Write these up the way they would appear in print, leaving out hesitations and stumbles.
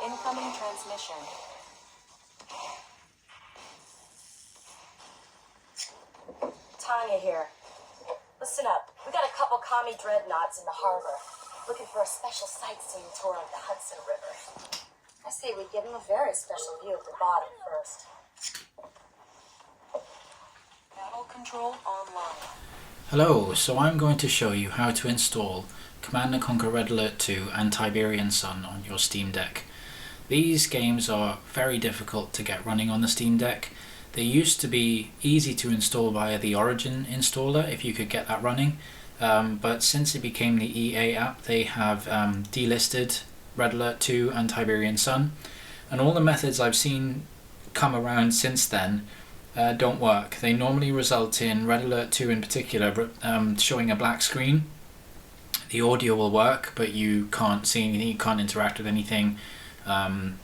Incoming transmission. Tanya here. Listen up. We got a couple commie dreadnoughts in the harbor, looking for a special sightseeing tour of the Hudson River. I say we give them a very special view of the bottom first. Battle control online. Hello, so I'm going to show you how to install Command & Conquer Red Alert 2 and Tiberian Sun on your Steam Deck. These games are very difficult to get running on the Steam Deck. They used to be easy to install via the Origin installer if you could get that running, but since it became the EA app they have delisted Red Alert 2 and Tiberian Sun, and all the methods I've seen come around since then don't work. They normally result in Red Alert 2 in particular showing a black screen. The audio will work, but you can't see anything, you can't interact with anything.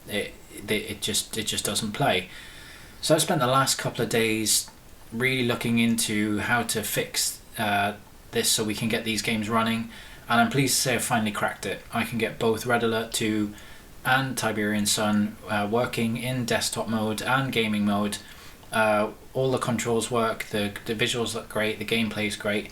It just doesn't play. So I spent the last couple of days really looking into how to fix this so we can get these games running, and I'm pleased to say I finally cracked it. I can get both Red Alert 2 and Tiberian Sun working in desktop mode and gaming mode. All the controls work, the visuals look great, the gameplay is great,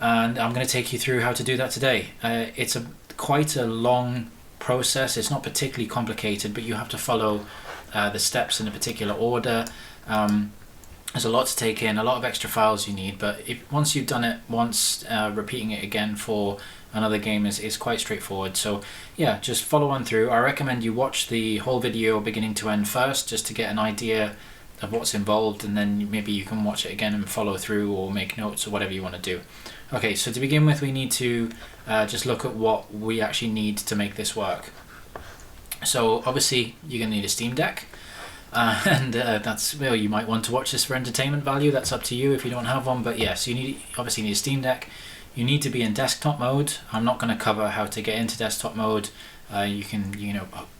and I'm going to take you through how to do that today. It's quite a long process. It's not particularly complicated, but you have to follow the steps in a particular order. There's a lot to take in, a lot of extra files you need, but once you've done it once, repeating it again for another game is quite straightforward. So yeah, just follow on through. I recommend you watch the whole video beginning to end first, just to get an idea of what's involved, and then maybe you can watch it again and follow through or make notes or whatever you want to do. Okay, so to begin with, we need to just look at what we actually need to make this work. So obviously you're going to need a Steam Deck, and that's, well, you might want to watch this for entertainment value. That's up to you if you don't have one, but yes, you obviously need a Steam Deck. You need to be in desktop mode. I'm not going to cover how to get into desktop mode. You can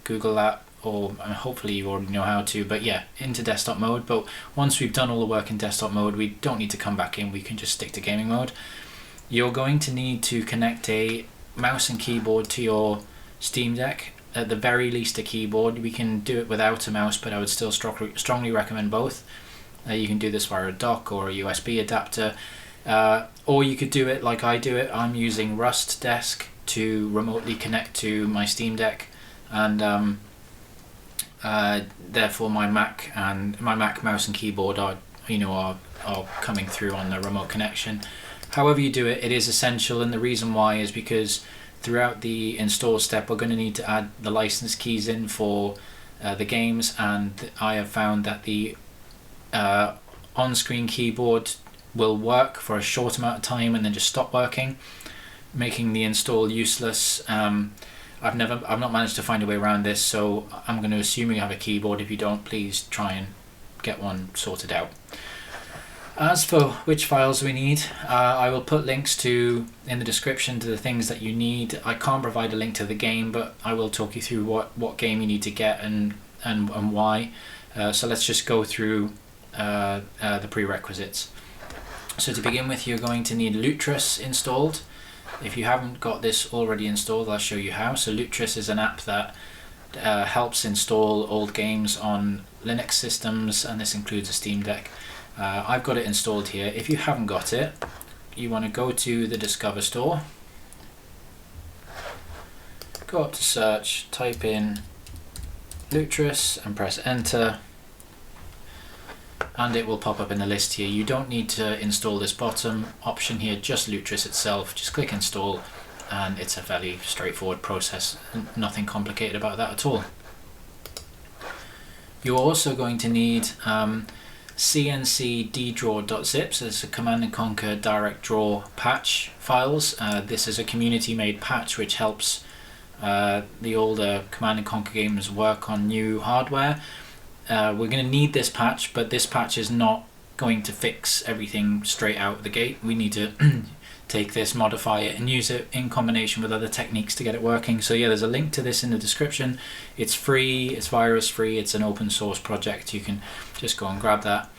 Google that, or hopefully you already know how to, but yeah, into desktop mode. But once we've done all the work in desktop mode, we don't need to come back in, we can just stick to gaming mode. You're going to need to connect a mouse and keyboard to your Steam Deck, at the very least a keyboard. We can do it without a mouse, but I would still strongly recommend both. You can do this via a dock or a USB adapter, or you could do it like I do it. I'm using Rust Desk to remotely connect to my Steam Deck, and therefore my Mac mouse and keyboard are coming through on the remote connection. However you do it, it is essential, and the reason why is because throughout the install step we're going to need to add the license keys in for the games, and I have found that the on-screen keyboard will work for a short amount of time and then just stop working, making the install useless. I've not managed to find a way around this, so I'm going to assume you have a keyboard. If you don't, please try and get one sorted out. As for which files we need, I will put links in the description to the things that you need. I can't provide a link to the game, but I will talk you through what game you need to get and why. So let's just go through the prerequisites. So to begin with, you're going to need Lutris installed. If you haven't got this already installed, I'll show you how. So Lutris is an app that helps install old games on Linux systems, and this includes a Steam Deck. I've got it installed here. If you haven't got it, you want to go to the Discover Store, go up to search, type in Lutris and press enter, and it will pop up in the list here. You don't need to install this bottom option here, just Lutris itself. Just click install, and it's a fairly straightforward process, nothing complicated about that at all. You're also going to need cncddraw.zip, so it's a Command & Conquer direct draw patch files. This is a community made patch which helps the older Command & Conquer games work on new hardware. We're going to need this patch, but this patch is not going to fix everything straight out the gate. We need to take this, modify it, and use it in combination with other techniques to get it working. So yeah, there's a link to this in the description. It's free, it's virus free, it's an open source project. You can just go and grab that.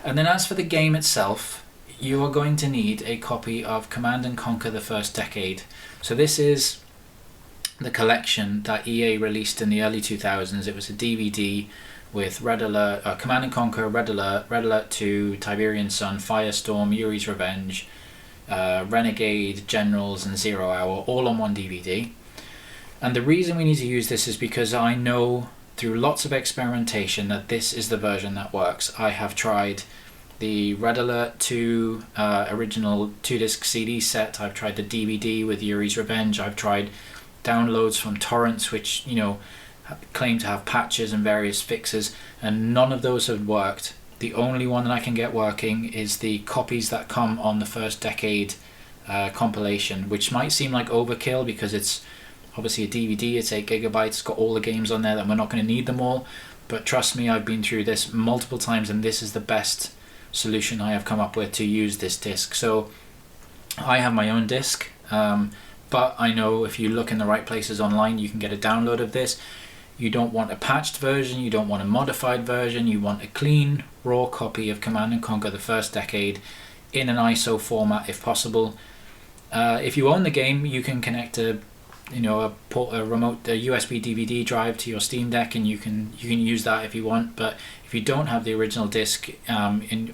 And then as for the game itself, you are going to need a copy of Command & Conquer: The First Decade. So this is the collection that EA released in the early 2000s. It was a DVD with Red Alert, Command & Conquer, Red Alert 2, Tiberian Sun, Firestorm, Yuri's Revenge, Renegade, Generals and 0 Hour, all on one DVD. And the reason we need to use this is because I know through lots of experimentation that this is the version that works. I have tried the Red Alert 2 original 2-disc CD set, I've tried the DVD with Yuri's Revenge, I've tried downloads from torrents which, you know, claim to have patches and various fixes, and none of those have worked. The only one that I can get working is the copies that come on the First Decade compilation, which might seem like overkill because it's obviously a DVD, it's 8 gigabytes, it's got all the games on there that we're not going to need them all, but trust me, I've been through this multiple times and this is the best solution I have come up with to use this disc. So I have my own disc, but I know if you look in the right places online you can get a download of this. You don't want a patched version, you don't want a modified version, you want a clean raw copy of Command & Conquer the First Decade in an ISO format if possible. If you own the game, you can connect a remote USB DVD drive to your Steam Deck and you can use that if you want. But if you don't have the original disc,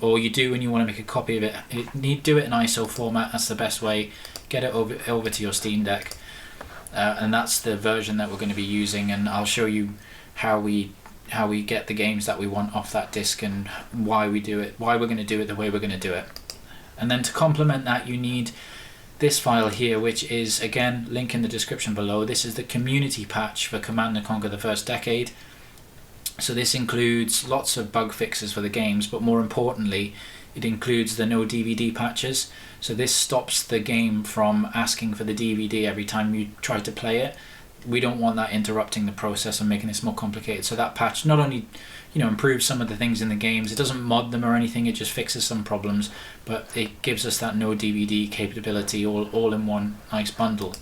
or you do and you want to make a copy of it, do it in ISO format. That's the best way. Get it over to your Steam Deck. And that's the version that we're going to be using, and I'll show you how we get the games that we want off that disc and why we do it, why we're going to do it the way we're going to do it. And then to complement that, you need this file here, which is, again, link in the description below. This is the community patch for Command & Conquer the First Decade. So this includes lots of bug fixes for the games, but more importantly it includes the no DVD patches. So this stops the game from asking for the DVD every time you try to play it. We don't want that interrupting the process and making this more complicated. So that patch not only, you know, improves some of the things in the games, it doesn't mod them or anything, it just fixes some problems, but it gives us that no DVD capability all in one nice bundle.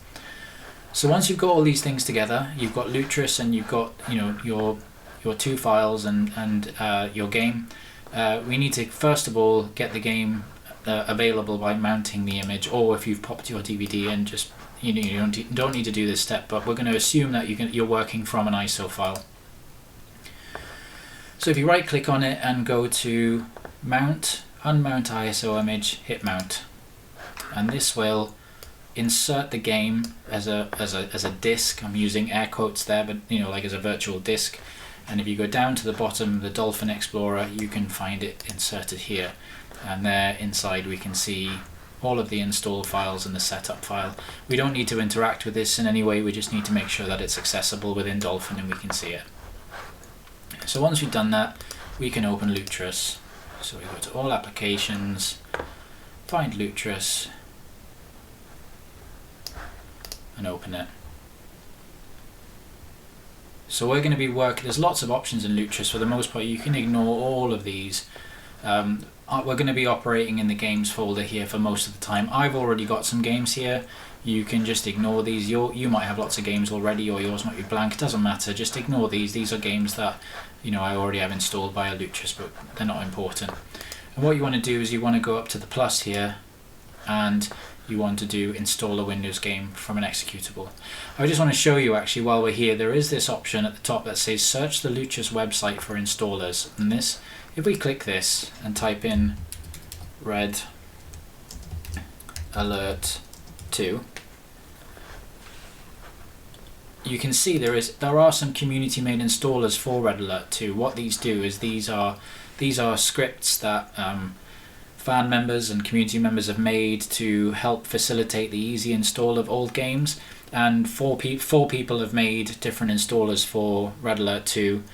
So once you've got all these things together, you've got Lutris and you've got, you know, your two files and your game. We need to first of all get the game available by mounting the image, or if you've popped your DVD in, just you don't need to do this step, but we're going to assume that you're working from an ISO file. So if you right click on it and go to Mount Unmount ISO image, hit mount, and this will insert the game as a disk. I'm using air quotes there, but you know, like as a virtual disk. And if you go down to the bottom, the Dolphin Explorer, you can find it inserted here. And there inside we can see all of the install files and the setup file. We don't need to interact with this in any way, we just need to make sure that it's accessible within Dolphin and we can see it. So once we've done that, we can open Lutris. So we go to all applications, find Lutris, and open it. So we're going to be working, there's lots of options in Lutris. For the most part you can ignore all of these. We're going to be operating in the games folder here for most of the time. I've already got some games here. You can just ignore these. You might have lots of games already, or yours might be blank. It doesn't matter, just ignore these. These are games that, you know, I already have installed via Lutris, but they're not important. And what you want to do is you want to go up to the plus here and you want to do install a Windows game from an executable. I just want to show you actually while we're here, there is this option at the top that says search the Lutris website for installers, and this, if we click this and type in Red Alert 2, you can see there are some community made installers for Red Alert 2. What these do is these are scripts that fan members and community members have made to help facilitate the easy install of old games, and four people have made different installers for Red Alert 2.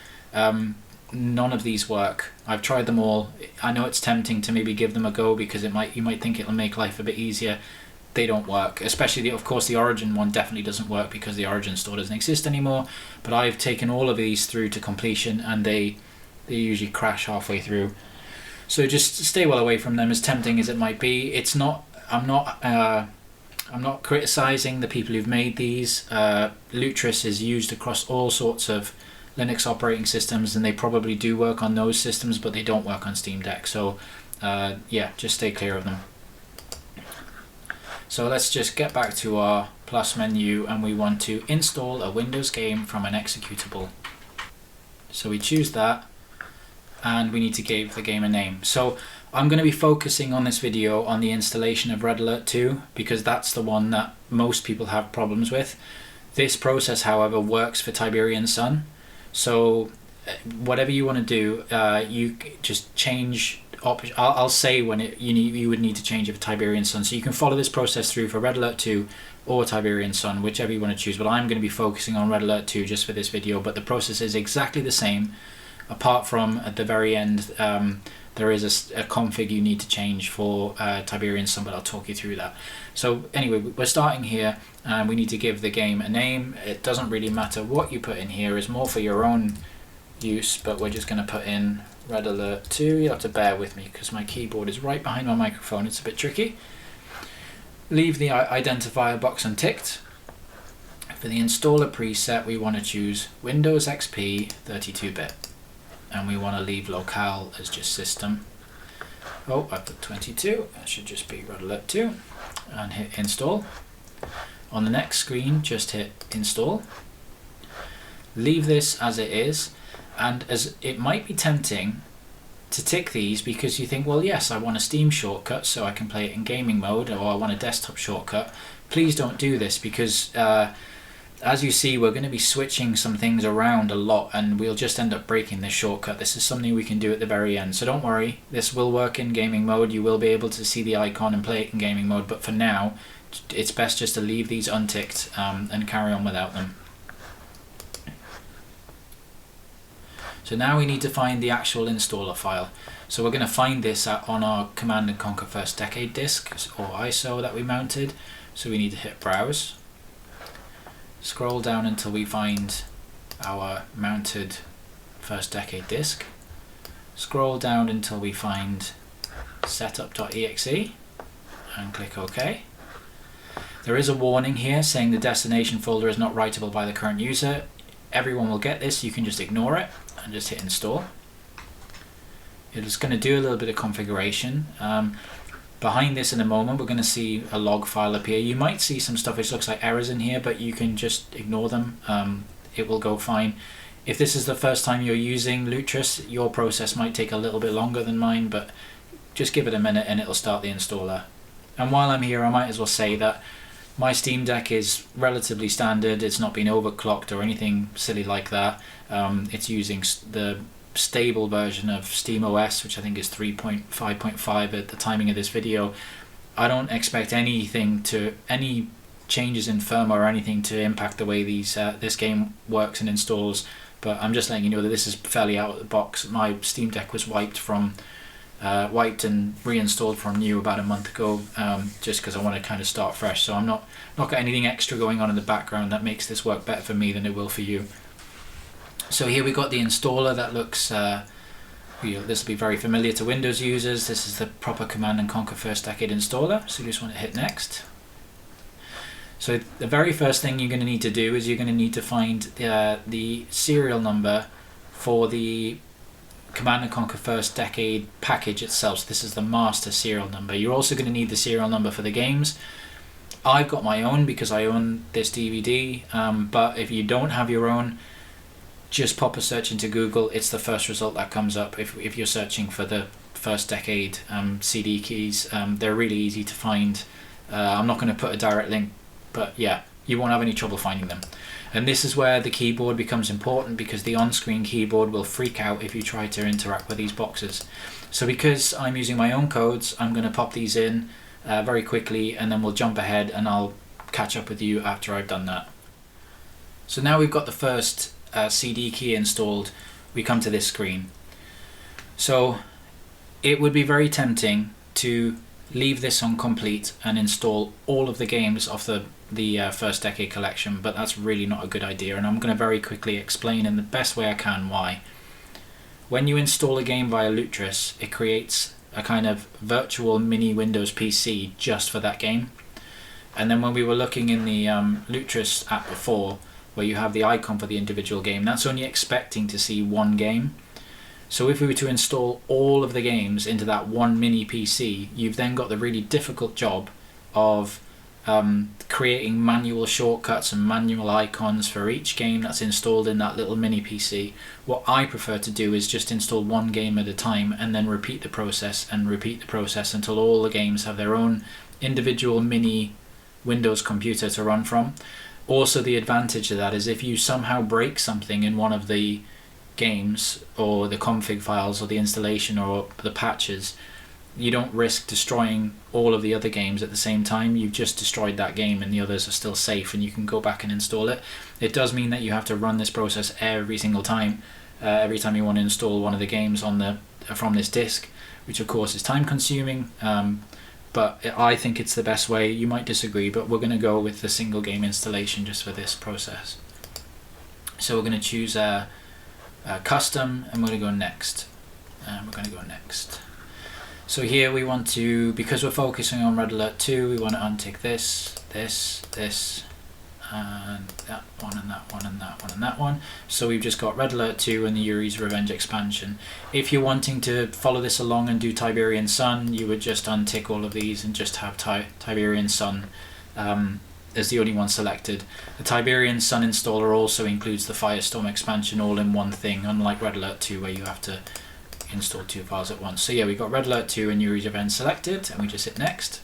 None of these work. I've tried them all. I know it's tempting to maybe give them a go because you might think it'll make life a bit easier. They don't work, especially of course the Origin one definitely doesn't work because the Origin store doesn't exist anymore, but I've taken all of these through to completion and they usually crash halfway through. So just stay well away from them, as tempting as it might be. It's not. I'm not criticizing the people who've made these. Lutris is used across all sorts of Linux operating systems, and they probably do work on those systems, but they don't work on Steam Deck. So yeah, just stay clear of them. So let's just get back to our plus menu, and we want to install a Windows game from an executable. So we choose that, and we need to give the game a name. So I'm going to be focusing on this video on the installation of Red Alert 2 because that's the one that most people have problems with. This process, however, works for Tiberian Sun. So whatever you want to do, you just change option. I'll say when you would need to change it for Tiberian Sun. So you can follow this process through for Red Alert 2 or Tiberian Sun, whichever you want to choose. But I'm going to be focusing on Red Alert 2 just for this video. But the process is exactly the same, apart from at the very end there is a config you need to change for Tiberian Sun, but I'll talk you through that. So anyway, we're starting here, and we need to give the game a name. It doesn't really matter what you put in here, it's more for your own use, but we're just going to put in Red Alert 2. You'll have to bear with me because my keyboard is right behind my microphone, it's a bit tricky. Leave the identifier box unticked. For the installer preset, we want to choose Windows XP 32-bit. And we want to leave locale as just system. Oh, I've put 22, that should just be Red Alert 2, and hit install. On the next screen, just hit install. Leave this as it is, and as it might be tempting to tick these because you think, well, yes, I want a Steam shortcut so I can play it in gaming mode, or I want a desktop shortcut. Please don't do this because as you see, we're going to be switching some things around a lot, and we'll just end up breaking this shortcut. This is something we can do at the very end, so don't worry, this will work in gaming mode. You will be able to see the icon and play it in gaming mode, but for now it's best just to leave these unticked and carry on without them. So now we need to find the actual installer file. So we're going to find this on our Command & Conquer First Decade disk, or ISO, that we mounted. So we need to hit browse. Scroll down until we find our mounted First Decade disk. Scroll down until we find setup.exe and click OK. There is a warning here saying the destination folder is not writable by the current user. Everyone will get this, you can just ignore it and just hit install. It's going to do a little bit of configuration. Behind this in a moment we're going to see a log file appear. You might see some stuff which looks like errors in here, but you can just ignore them. It will go fine. If this is the first time you're using Lutris, your process might take a little bit longer than mine, but just give it a minute and it'll start the installer. And while I'm here, I might as well say that my Steam Deck is relatively standard. It's not been overclocked or anything silly like that. It's using the stable version of SteamOS, which I think is 3.5.5 at the timing of this video. I don't expect any changes in firmware or anything to impact the way this game works and installs, but I'm just letting you know that this is fairly out of the box. My Steam Deck was wiped and reinstalled from new about a month ago, just because I want to kind of start fresh. So I'm not got anything extra going on in the background that makes this work better for me than it will for you. So here we got the installer that looks, this will be very familiar to Windows users. This is the proper Command & Conquer First Decade installer. So you just want to hit next. So the very first thing you're going to need to do is you're going to need to find the serial number for the Command & Conquer First Decade package itself. So this is the master serial number. You're also going to need the serial number for the games. I've got my own because I own this DVD, but if you don't have your own, just pop a search into Google. It's the first result that comes up if you're searching for the First Decade CD keys. They're really easy to find. I'm not going to put a direct link, but yeah, you won't have any trouble finding them. And this is where the keyboard becomes important, because the on-screen keyboard will freak out if you try to interact with these boxes. So because I'm using my own codes, I'm going to pop these in very quickly, and then we'll jump ahead and I'll catch up with you after I've done that. So now we've got the first CD key installed, we come to this screen. So it would be very tempting to leave this on complete and install all of the games off the First Decade collection, but that's really not a good idea, and I'm going to very quickly explain in the best way I can why. When you install a game via Lutris, it creates a kind of virtual mini Windows PC just for that game. And then when we were looking in the Lutris app before, where you have the icon for the individual game, that's only expecting to see one game. So if we were to install all of the games into that one mini PC, you've then got the really difficult job of creating manual shortcuts and manual icons for each game that's installed in that little mini PC. What I prefer to do is just install one game at a time and then repeat the process until all the games have their own individual mini Windows computer to run from. Also, the advantage of that is if you somehow break something in one of the games or the config files or the installation or the patches, you don't risk destroying all of the other games at the same time. You've just destroyed that game and the others are still safe and you can go back and install it. It does mean that you have to run this process every single time, every time you want to install one of the games from this disk, which of course is time consuming, but I think it's the best way. You might disagree, but we're going to go with the single game installation just for this process. So we're going to choose custom and we're going to go next. So here we want to, because we're focusing on Red Alert 2, we want to untick this, and that one, and that one, and that one, and that one. So we've just got Red Alert 2 and the Yuri's Revenge expansion. If you're wanting to follow this along and do Tiberian Sun, you would just untick all of these and just have Tiberian Sun as the only one selected. The Tiberian Sun installer also includes the Firestorm expansion all in one thing, unlike Red Alert 2 where you have to install 2 files at once. So yeah, we got Red Alert 2 and Yuri's Revenge selected, and we just hit next.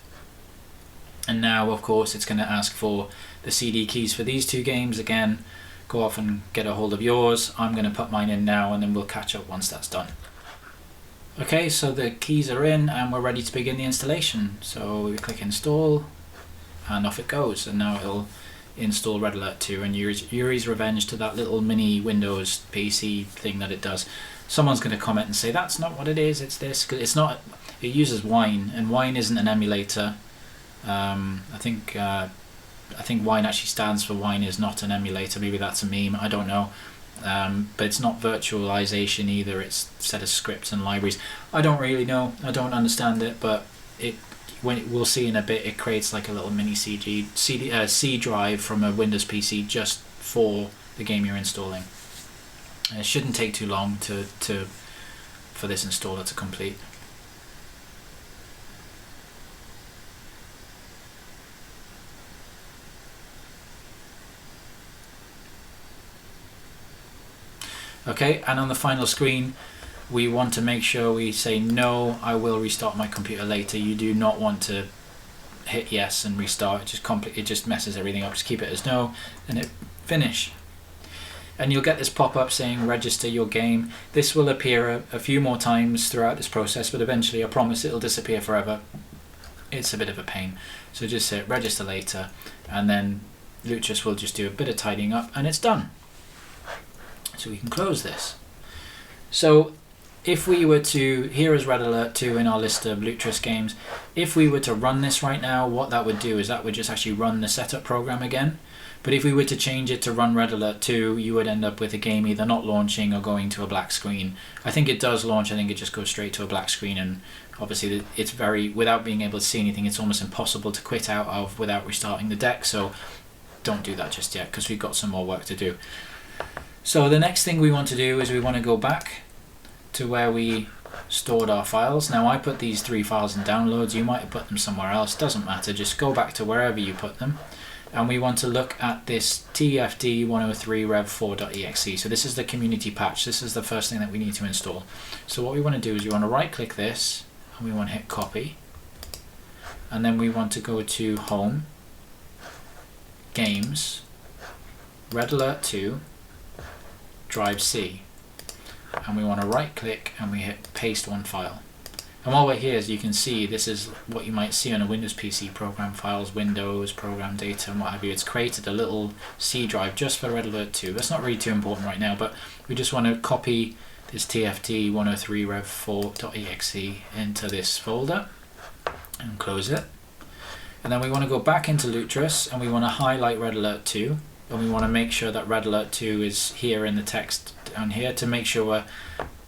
And now of course it's going to ask for the CD keys for these 2 games. Again, go off and get a hold of yours. I'm going to put mine in now and then we'll catch up once that's done. Okay, so the keys are in and we're ready to begin the installation. So we click install and off it goes, and now it'll install Red Alert 2 and Yuri's Revenge to that little mini Windows PC thing that it does. Someone's going to comment and say that's not what it is, it's this, because it's not. It uses Wine, and Wine isn't an emulator. I think Wine actually stands for Wine is not an emulator. Maybe that's a meme, I don't know. But it's not virtualization either. It's a set of scripts and libraries. I don't really know. I don't understand it, but we'll see in a bit. It creates like a little mini C drive from a Windows PC just for the game you're installing. It shouldn't take too long for this installer to complete. Okay, and on the final screen we want to make sure we say no, I will restart my computer later. You do not want to hit yes and restart. It just messes everything up. Just keep it as no and hit finish. And you'll get this pop-up saying register your game. This will appear a few more times throughout this process, but eventually I promise it'll disappear forever. It's a bit of a pain. So just hit register later and then Lutris will just do a bit of tidying up and it's done. So we can close this. So if we were to, here is Red Alert 2 in our list of Lutris games. If we were to run this right now, what that would do is that would just actually run the setup program again. But if we were to change it to run Red Alert 2, you would end up with a game either not launching or going to a black screen. I think it does launch, I think it just goes straight to a black screen, and obviously it's without being able to see anything, it's almost impossible to quit out of without restarting the deck, so don't do that just yet because we've got some more work to do. So the next thing we want to do is we want to go back to where we stored our files. Now I put these 3 files in downloads, you might have put them somewhere else, doesn't matter, just go back to wherever you put them. And we want to look at this TFD 103 rev4.exe. So this is the community patch. This is the first thing that we need to install. So what we want to do is we want to right click this and we want to hit copy. And then we want to go to home, games, Red Alert 2, drive C. And we want to right click and we hit paste one file. And while we're here, as you can see, this is what you might see on a Windows PC, program files, Windows, program data, and what have you. It's created a little C drive just for Red Alert 2. That's not really too important right now, but we just want to copy this TFD 103 rev4.exe into this folder and close it. And then we want to go back into Lutris and we want to highlight Red Alert 2, and we want to make sure that Red Alert 2 is here in the text down here to make sure we're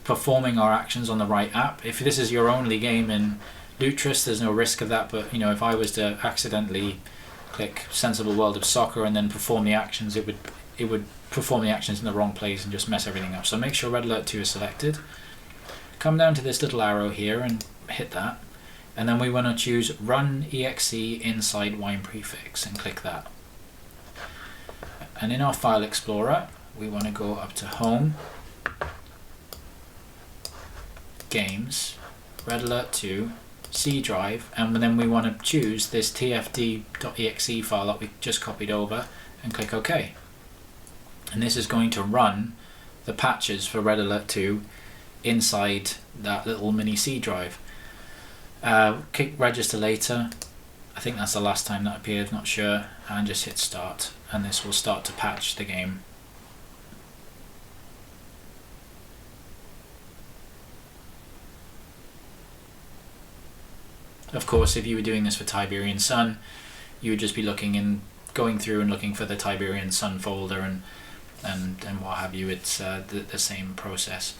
performing our actions on the right app. If this is your only game in Lutris, there's no risk of that, but you know, if I was to accidentally click Sensible World of Soccer and then perform the actions, it would perform the actions in the wrong place and just mess everything up. So make sure Red Alert 2 is selected. Come down to this little arrow here and hit that. and then we want to choose Run exe inside wine prefix and click that. And in our file explorer, we want to go up to Home, Games, Red Alert 2, C drive, and then we want to choose this tfd.exe file that we just copied over and click OK. And this is going to run the patches for Red Alert 2 inside that little mini C drive. Click register later. I think that's the last time that appeared, not sure, and just hit start, and this will start to patch the game. Of course, if you were doing this for Tiberian Sun, you would just be going through and looking for the Tiberian Sun folder and what have you. It's the same process.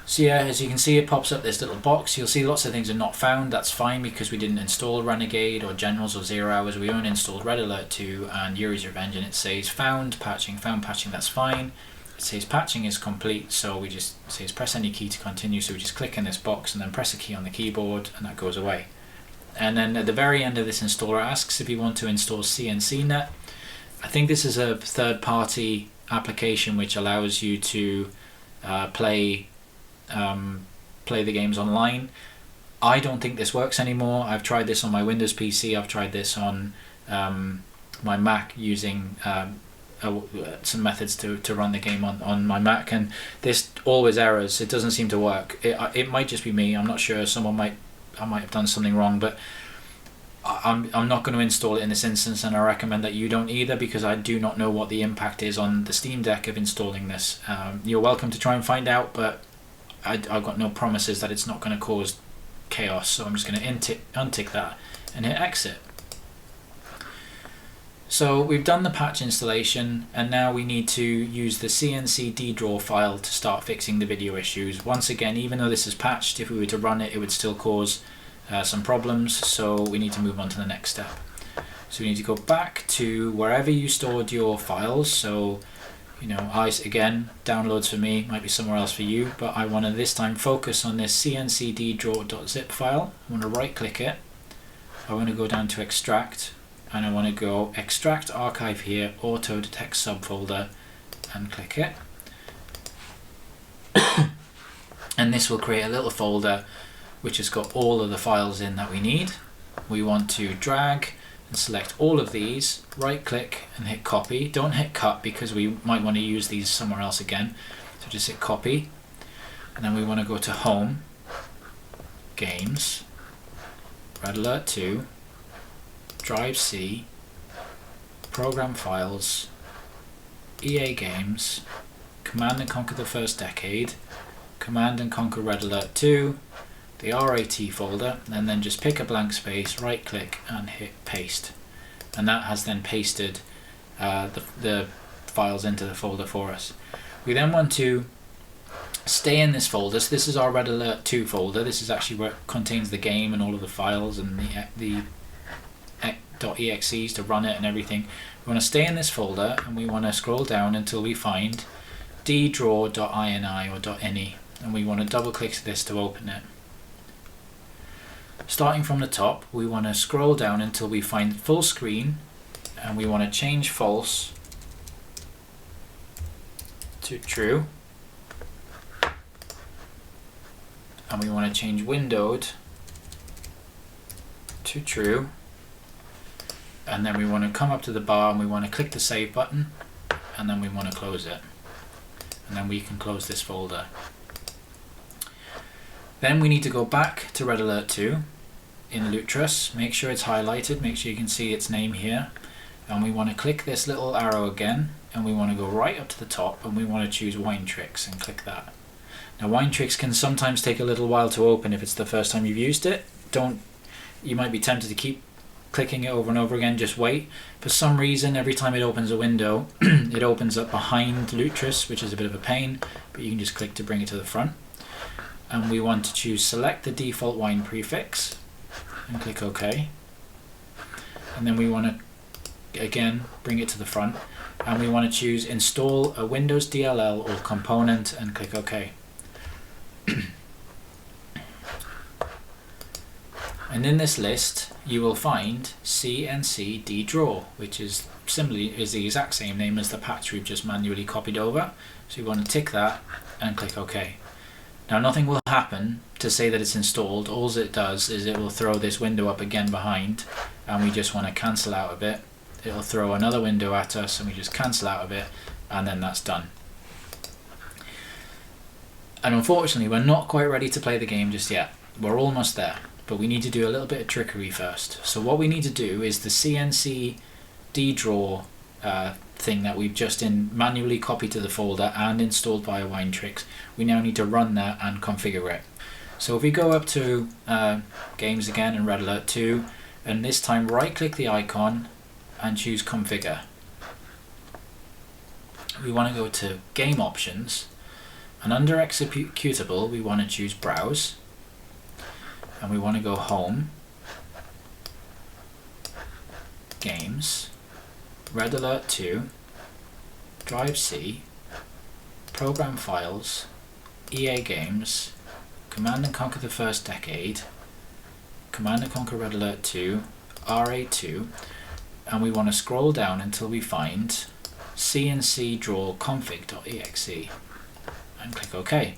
So yeah, as you can see, it pops up this little box. You'll see lots of things are not found. That's fine because we didn't install Renegade or Generals or 0 Hours. We only installed Red Alert 2 and Yuri's Revenge, and it says found patching, that's fine. It says patching is complete, so we just says press any key to continue, so we just click in this box and then press a key on the keyboard and that goes away. And then at the very end of this installer asks if you want to install CNCnet. I think this is a third-party application which allows you to play the games online. I don't think this works anymore. I've tried this on my Windows PC, I've tried this on my Mac using some methods to run the game on my Mac, and this always errors. It doesn't seem to work. It might just be me, I'm not sure. I might have done something wrong, but I'm not going to install it in this instance, and I recommend that you don't either, because I do not know what the impact is on the Steam Deck of installing this. You're welcome to try and find out, but I've got no promises that it's not going to cause chaos, so I'm just going to untick that and hit exit. So we've done the patch installation, and now we need to use the CNC draw file to start fixing the video issues. Once again, even though this is patched, if we were to run it, it would still cause some problems, so we need to move on to the next step. So we need to go back to wherever you stored your files. So, you know, again, downloads for me, might be somewhere else for you, but I want to this time focus on this cncddraw.zip file. I want to right click it, I want to go down to extract, and I want to go extract archive here, auto detect subfolder, and click it. And this will create a little folder which has got all of the files in that we need. We want to drag and select all of these, right click and hit copy. Don't hit cut because we might want to use these somewhere else again. So just hit copy, and then we want to go to Home, Games, Red Alert 2, Drive C, Program Files, EA Games, Command and Conquer the First Decade, Command and Conquer Red Alert 2, the RAT folder, and then just pick a blank space, right click and hit paste, and that has then pasted the files into the folder for us. We then want to stay in this folder. So this is our Red Alert 2 folder. This is actually where it contains the game and all of the files and the .exes to run it and everything. We want to stay in this folder, and we want to scroll down until we find ddraw.ini or .ini, and we want to double click this to open it. Starting from the top, we want to scroll down until we find full screen, and we want to change false to true, and we want to change windowed to true, and then we want to come up to the bar and we want to click the save button, and then we want to close it, and then we can close this folder. Then we need to go back to Red Alert 2 in Lutris, make sure it's highlighted, make sure you can see its name here, and we want to click this little arrow again, and we want to go right up to the top, and we want to choose Wine Tricks and click that. Now Wine Tricks can sometimes take a little while to open if it's the first time you've used it. You might be tempted to keep clicking it over and over again, just wait. For some reason, every time it opens a window, it opens up behind Lutris, which is a bit of a pain, but you can just click to bring it to the front. And we want to choose select the default wine prefix and click OK. And then we want to again bring it to the front, and we want to choose install a Windows DLL or component and click OK. And in this list you will find CNC draw, which is the exact same name as the patch we've just manually copied over. So you want to tick that and click OK. Now nothing will happen to say that it's installed. All it does is it will throw this window up again behind, and we just want to cancel out of it. It'll throw another window at us and we just cancel out of it, and then that's done. And unfortunately we're not quite ready to play the game just yet. We're almost there, but we need to do a little bit of trickery first. So what we need to do is the CNC draw thing that we've just manually copied to the folder and installed via Widescreen. We now need to run that and configure it. So if we go up to games again in Red Alert 2, and this time right click the icon and choose configure. We want to go to game options, and under executable we want to choose browse, and we want to go home, games, Red Alert 2, Drive C, Program Files, EA Games, Command & Conquer the First Decade, Command & Conquer Red Alert 2, RA2, and we want to scroll down until we find CNC draw config.exe and click OK.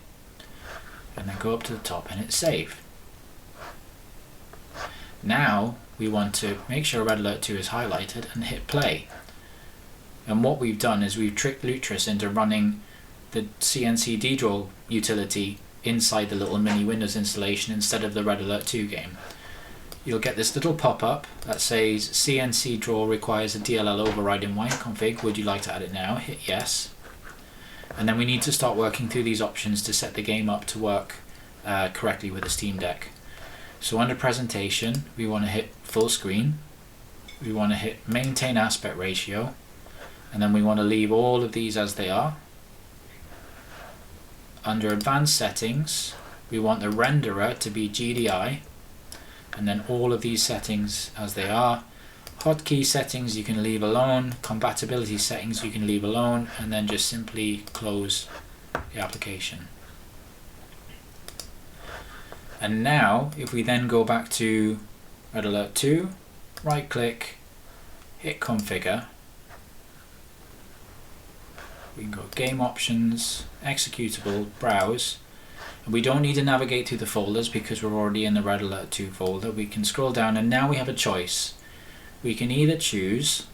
And then go up to the top and hit save. Now we want to make sure Red Alert 2 is highlighted and hit play. And what we've done is we've tricked Lutris into running the CNC draw utility inside the little mini Windows installation instead of the Red Alert 2 game. You'll get this little pop-up that says CNC draw requires a DLL override in Wineconfig. Would you like to add it now? Hit yes. And then we need to start working through these options to set the game up to work correctly with the Steam Deck. So under presentation, we want to hit full screen. We want to hit maintain aspect ratio, and then we want to leave all of these as they are. Under advanced settings, we want the renderer to be GDI, and then all of these settings as they are. Hotkey settings you can leave alone, compatibility settings you can leave alone, and then just simply close the application. And now if we then go back to Red Alert 2, right click, hit configure, we can go game options, executable, browse, and we don't need to navigate through the folders because we're already in the Red Alert 2 folder. We can scroll down and now we have a choice. We can either choose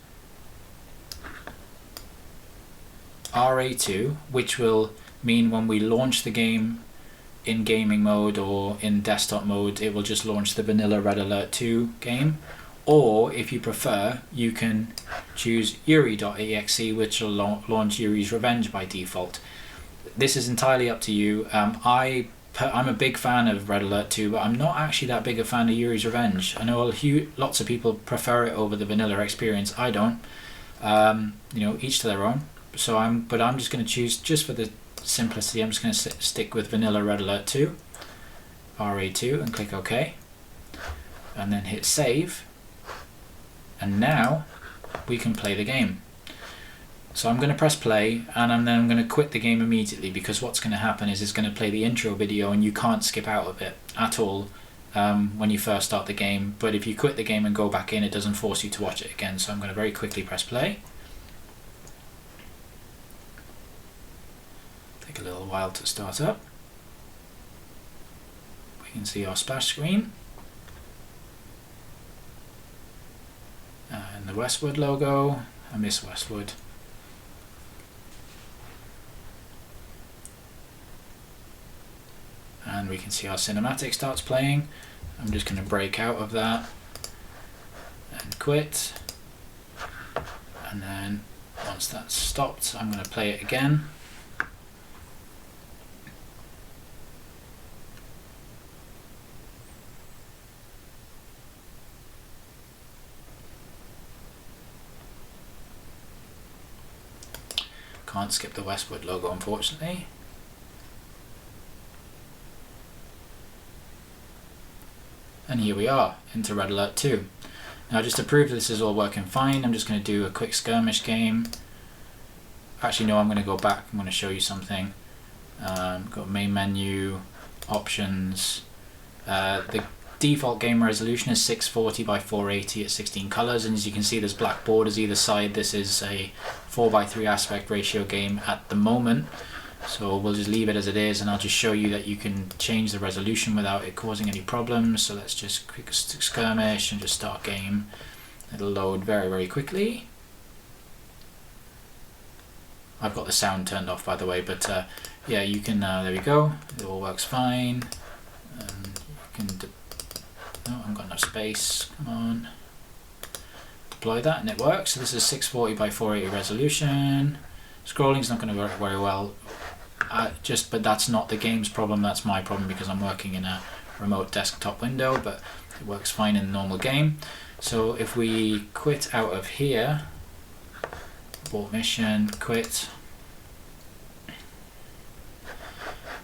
RA2, which will mean when we launch the game in gaming mode or in desktop mode, it will just launch the vanilla Red Alert 2 game. Or if you prefer, you can choose Yuri.exe, which will launch Yuri's Revenge by default. This is entirely up to you. I'm a big fan of Red Alert 2, but I'm not actually that big a fan of Yuri's Revenge. I know lots of people prefer it over the vanilla experience. I don't. You know, each to their own. So I'm just going to choose, just for the simplicity, I'm just going to stick with vanilla Red Alert 2, RA2, and click OK, and then hit save. And now we can play the game. So I'm going to press play, and then I'm going to quit the game immediately, because what's going to happen is it's going to play the intro video and you can't skip out of it at all when you first start the game. But if you quit the game and go back in, it doesn't force you to watch it again. So I'm going to very quickly press play. Take a little while to start up. We can see our splash screen and the Westwood logo. I miss Westwood. And we can see our cinematic starts playing. I'm just going to break out of that and quit. And then once that's stopped, I'm going to play it again. Can't skip the Westwood logo, unfortunately. And here we are, into Red Alert 2. Now just to prove this is all working fine, I'm just going to do a quick skirmish game. Actually no, I'm going to go back, I'm going to show you something. Got main menu, options. The default game resolution is 640 by 480 at 16 colors, and as you can see there's black borders either side. This is a 4:3 aspect ratio game at the moment, so we'll just leave it as it is, and I'll just show you that you can change the resolution without it causing any problems. So let's just quick skirmish and just start game. It'll load very quickly. I've got the sound turned off by the way, but yeah, you can, there we go, it all works fine. And you can no, I haven't got enough space, come on. Deploy that and it works. So this is 640 by 480 resolution. Scrolling's not going to work very well, but that's not the game's problem, that's my problem because I'm working in a remote desktop window, but it works fine in the normal game. So if we quit out of here, abort mission, quit,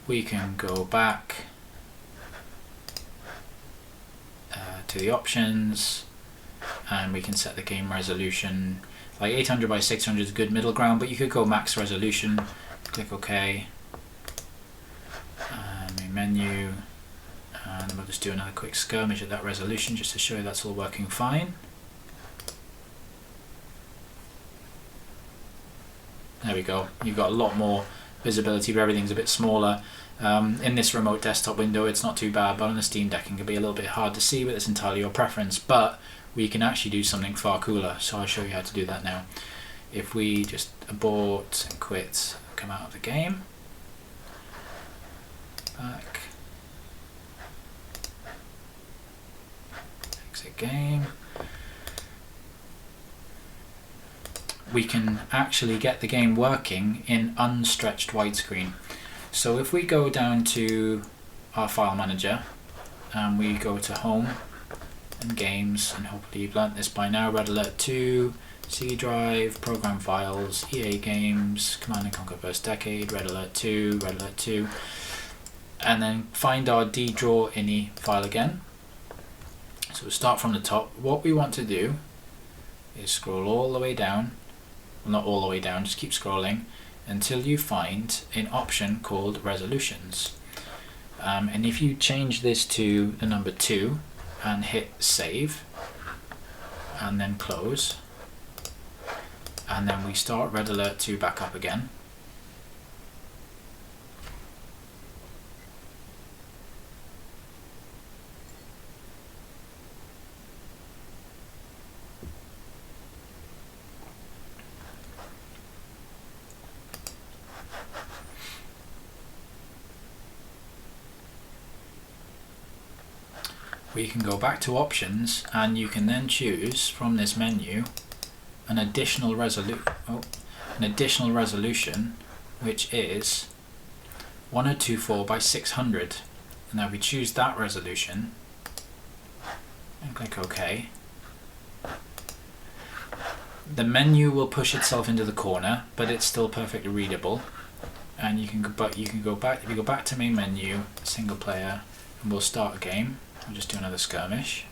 we can go back to the options and we can set the game resolution. Like 800 by 600 is a good middle ground, but you could go max resolution. Click OK, main menu, and we'll just do another quick skirmish at that resolution just to show you that's all working fine. There we go, you've got a lot more visibility, but everything's a bit smaller. In this remote desktop window it's not too bad, but on the Steam Deck it can be a little bit hard to see, but it's entirely your preference. But we can actually do something far cooler, so I'll show you how to do that now. If we just abort and quit, come out of the game, back, exit game, we can actually get the game working in unstretched widescreen. So if we go down to our file manager and we go to home and games, and hopefully you've learnt this by now, Red Alert 2, C drive, program files, EA games, Command & Conquer First Decade, Red Alert 2, and then find our ddraw ini file again. So we'll start from the top. What we want to do is scroll all the way down, well, not all the way down, just keep scrolling until you find an option called resolutions. And if you change this to the number 2 and hit save and then close, and then we start Red Alert 2 back up again, we can go back to options, and you can then choose from this menu an additional resolution, which is 1024 by 600. And now we choose that resolution and click OK. The menu will push itself into the corner, but it's still perfectly readable. And you can go back. If you go back to main menu, single player, and we'll start a game. We'll just do another skirmish.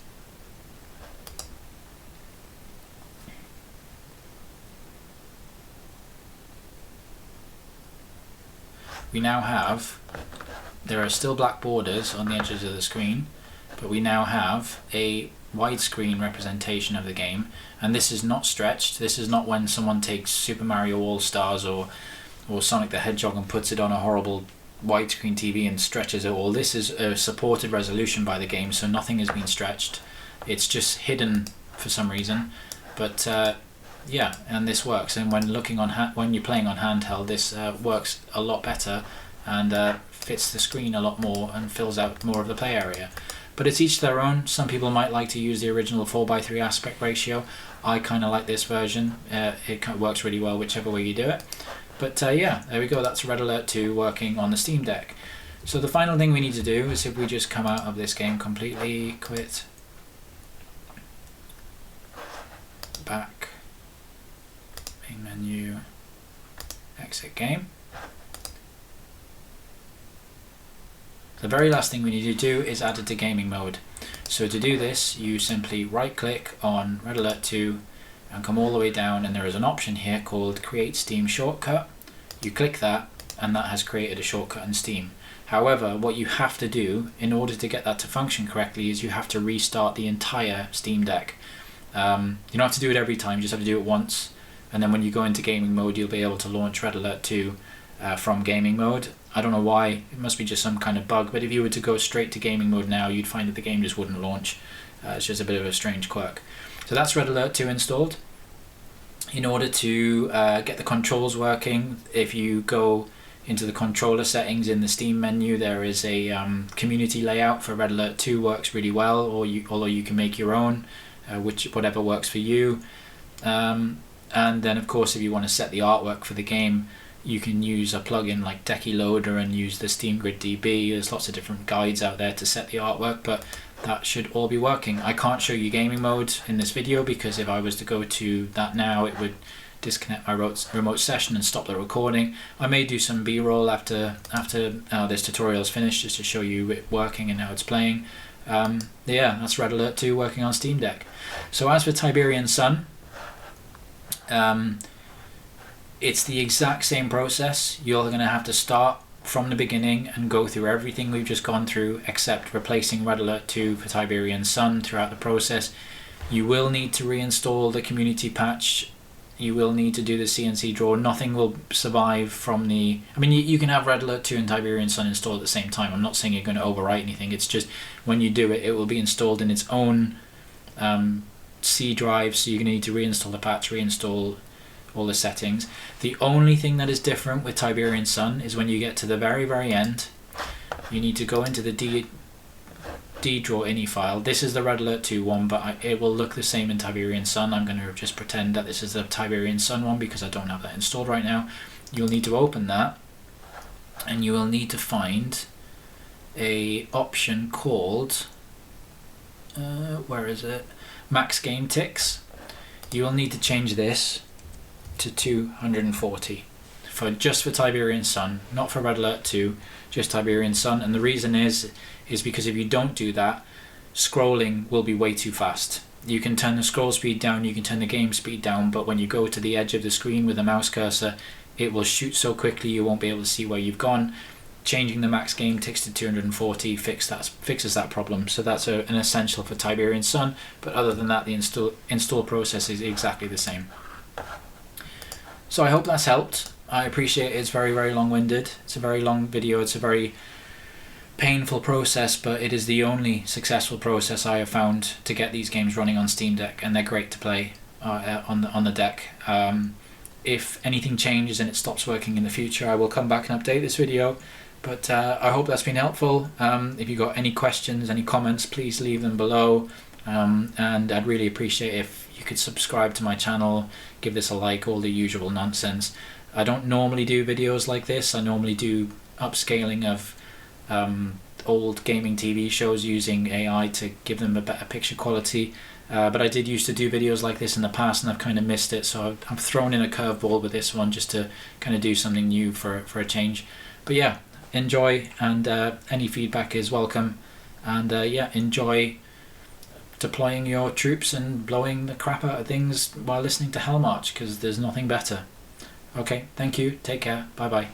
We now have, there are still black borders on the edges of the screen, but we now have a widescreen representation of the game, and this is not stretched. This is not when someone takes Super Mario All-Stars or Sonic the Hedgehog and puts it on a horrible widescreen TV and stretches it all. This is a supported resolution by the game, so nothing has been stretched. It's just hidden for some reason, but yeah, and this works. And when looking on when you're playing on handheld, this works a lot better and fits the screen a lot more and fills out more of the play area. But it's each their own. Some people might like to use the original 4:3 aspect ratio. I kind of like this version. It kind of works really well whichever way you do it. But yeah, there we go, that's Red Alert 2 working on the Steam Deck. So the final thing we need to do is, if we just come out of this game completely, quit, back, main menu, exit game. The very last thing we need to do is add it to gaming mode. So to do this, you simply right click on Red Alert 2 and come all the way down, and there is an option here called Create Steam Shortcut. You click that and that has created a shortcut in Steam. However, what you have to do in order to get that to function correctly is you have to restart the entire Steam Deck. You don't have to do it every time, you just have to do it once, and then when you go into gaming mode you'll be able to launch Red Alert 2 from gaming mode. I don't know why, it must be just some kind of bug, but if you were to go straight to gaming mode now you'd find that the game just wouldn't launch. It's just a bit of a strange quirk. So that's Red Alert 2 installed. In order to get the controls working, if you go into the controller settings in the Steam menu, there is a community layout for Red Alert 2, works really well, although you can make your own, whatever works for you. And then of course if you want to set the artwork for the game, you can use a plugin like Decky Loader and use the Steam Grid DB. There's lots of different guides out there to set the artwork, but that should all be working. I can't show you gaming mode in this video because if I was to go to that now it would disconnect my remote session and stop the recording. I may do some b-roll after this tutorial is finished just to show you it working and how it's playing. Yeah, that's Red Alert 2 working on Steam Deck. So as for Tiberian Sun, it's the exact same process. You're going to have to start from the beginning and go through everything we've just gone through except replacing Red Alert 2 for Tiberian Sun throughout the process. You will need to reinstall the community patch. You will need to do the CNC draw. Nothing will survive from the... I mean, you can have Red Alert 2 and Tiberian Sun installed at the same time. I'm not saying you're going to overwrite anything. It's just when you do it, it will be installed in its own C drive, so you're going to need to reinstall the patch, reinstall all the settings. The only thing that is different with Tiberian Sun is when you get to the very, very end, you need to go into the draw ini file. This is the Red Alert 2 one, but it will look the same in Tiberian Sun. I'm going to just pretend that this is the Tiberian Sun one because I don't have that installed right now. You'll need to open that and you will need to find a option called where is it? Max Game Ticks. You will need to change this to 240 just for Tiberian Sun, not for Red Alert 2, just Tiberian Sun. And the reason is because if you don't do that, scrolling will be way too fast. You can turn the scroll speed down, you can turn the game speed down, but when you go to the edge of the screen with the mouse cursor, it will shoot so quickly you won't be able to see where you've gone. Changing the max game ticks to 240 fixes that problem. So that's an essential for Tiberian Sun, but other than that the install process is exactly the same. So I hope that's helped. I appreciate it's very, very long-winded. It's a very long video. It's a very painful process, but it is the only successful process I have found to get these games running on Steam Deck, and they're great to play on the deck. If anything changes and it stops working in the future, I will come back and update this video. But I hope that's been helpful. If you've got any questions, any comments, please leave them below. And I'd really appreciate if you could subscribe to my channel, give this a like, all the usual nonsense. I don't normally do videos like this. I normally do upscaling of old gaming TV shows using AI to give them a better picture quality. But I did used to do videos like this in the past and I've kind of missed it. So I've thrown in a curveball with this one just to kind of do something new for a change. But yeah, enjoy, and any feedback is welcome. And yeah, enjoy deploying your troops and blowing the crap out of things while listening to Hell March, because there's nothing better. Okay, thank you, take care, bye bye.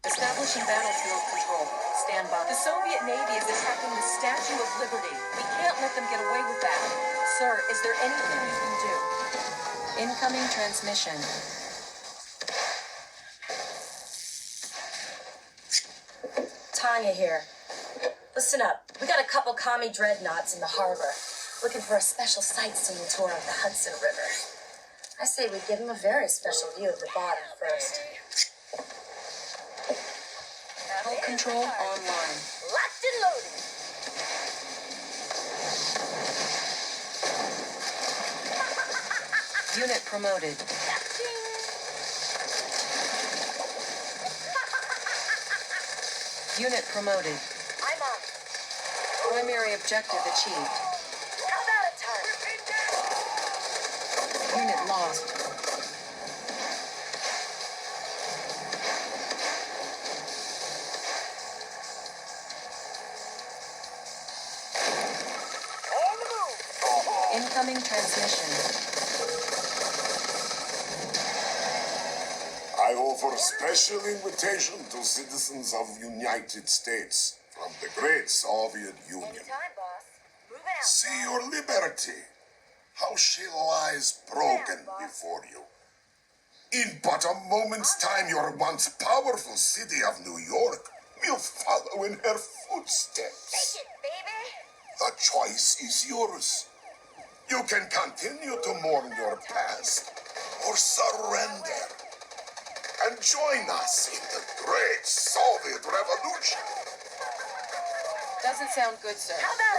Establishing battlefield control. Stand by. The Soviet Navy is attacking the Statue of Liberty. We can't let them get away with that. Sir, is there anything you can do? Incoming transmission. Tanya here. Listen up. We got a couple commie dreadnoughts in the harbor, looking for a special sightseeing tour of the Hudson River. I say we give them a very special view of the bottom first. Battle control online. Locked and loaded. Unit promoted. Unit promoted. I'm on. Primary objective achieved. How about a ton? Unit lost. On the move. Incoming transmission. I offer a special invitation to citizens of the United States from the great Soviet Union. Anytime, boss. Moving out. See your liberty, how she lies broken before you. In but a moment's time, your once powerful city of New York will follow in her footsteps. Take it, baby. The choice is yours. You can continue to mourn your past or surrender and join us in the great Soviet Revolution. Doesn't sound good, sir. How about